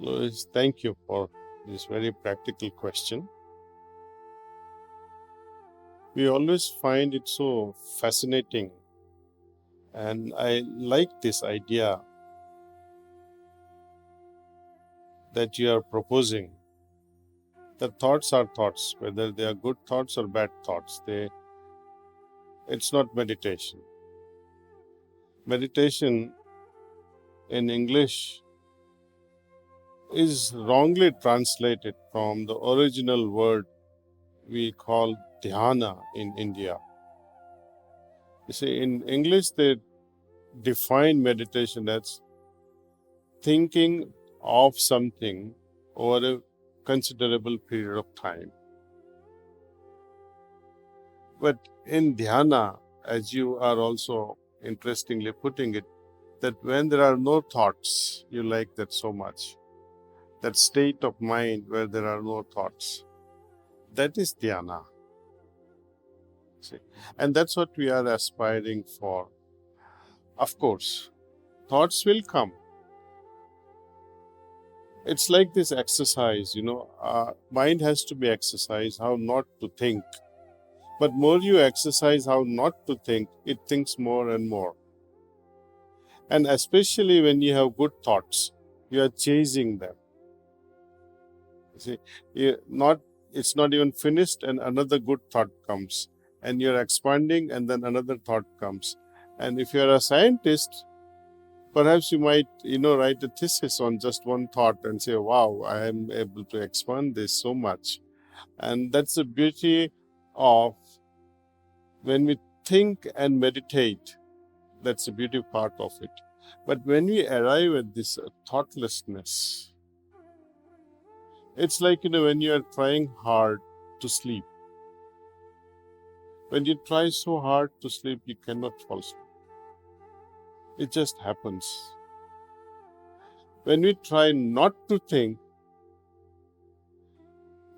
Louis, thank you for this very practical question. We always find it so fascinating, and I like this idea that you are proposing. The thoughts are thoughts, whether they are good thoughts or bad thoughts. It's not meditation. Meditation in English is wrongly translated from the original word we call dhyana in India. You see, in English, they define meditation as thinking of something over a considerable period of time. But in dhyana, as you are also interestingly putting it, that when there are no thoughts, you like that so much. That state of mind where there are no thoughts, that is dhyana. See? And that's what we are aspiring for. Of course, thoughts will come. It's like this exercise, mind has to be exercised, how not to think. But more you exercise how not to think, it thinks more and more. And especially when you have good thoughts, you are chasing them. See, it's not even finished, and another good thought comes, and you're expanding, and then another thought comes. And if you're a scientist, perhaps you might, write a thesis on just one thought and say, wow, I am able to expand this so much. And that's the beauty of when we think and meditate. That's the beauty part of it. But when we arrive at this thoughtlessness, it's like, when you are trying hard to sleep. When you try so hard to sleep, you cannot fall asleep. It just happens. When we try not to think,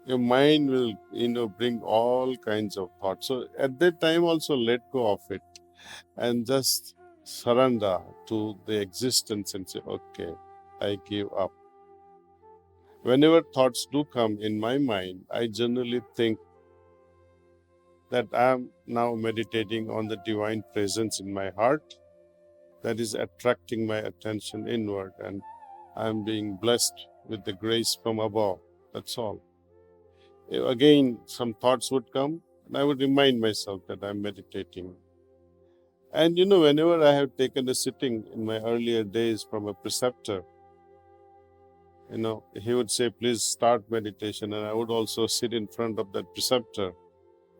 your mind will, bring all kinds of thoughts. So at that time also let go of it and just surrender to the existence and say, okay, I give up. Whenever thoughts do come in my mind, I generally think that I am now meditating on the divine presence in my heart that is attracting my attention inward, and I am being blessed with the grace from above. That's all. Again, some thoughts would come, and I would remind myself that I'm meditating. And whenever I have taken a sitting in my earlier days from a preceptor, he would say, please start meditation. And I would also sit in front of that preceptor.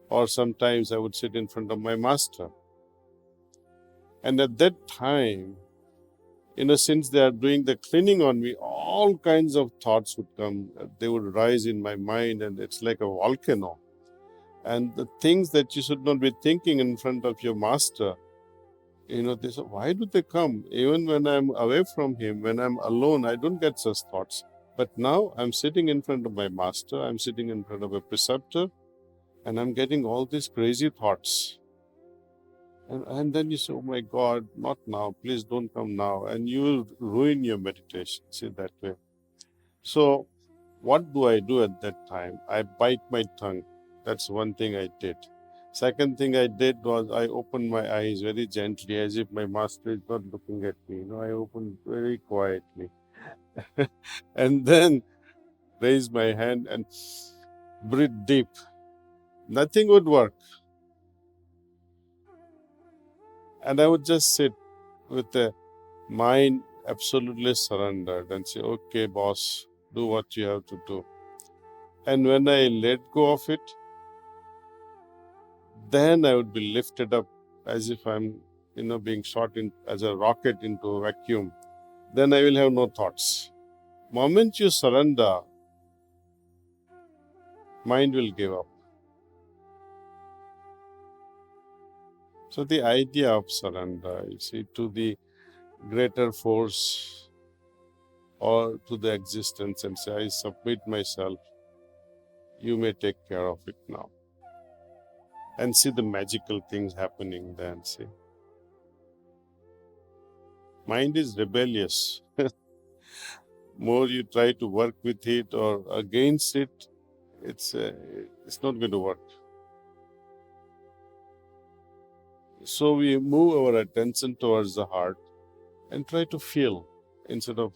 Or sometimes I would sit in front of my master. And at that time, since they are doing the cleaning on me, all kinds of thoughts would come. They would rise in my mind, and it's like a volcano. And the things that you should not be thinking in front of your master, they say, why do they come? Even when I'm away from him, when I'm alone, I don't get such thoughts. But now I'm sitting in front of my master, I'm sitting in front of a preceptor, and I'm getting all these crazy thoughts. And then you say, oh my God, not now, please don't come now. And you will ruin your meditation, see, that way. So what do I do at that time? I bite my tongue. That's one thing I did. Second thing I did was I opened my eyes very gently, as if my master is not looking at me. I opened very quietly. And then raised my hand and breathe deep. Nothing would work. And I would just sit with the mind absolutely surrendered and say, okay, boss, do what you have to do. And when I let go of it, then I would be lifted up as if I'm, being shot in as a rocket into a vacuum. Then I will have no thoughts. Moment you surrender, mind will give up. So the idea of surrender, to the greater force or to the existence, and say, I submit myself, you may take care of it now. And see the magical things happening then, see. Mind is rebellious. more you try to work with it or against it, it's not going to work. So we move our attention towards the heart and try to feel instead of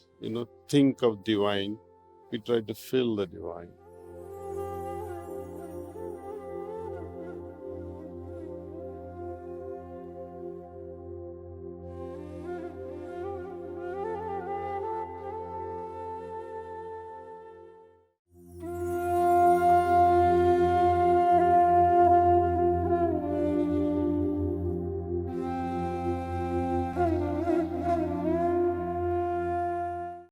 think of divine. We try to feel the divine.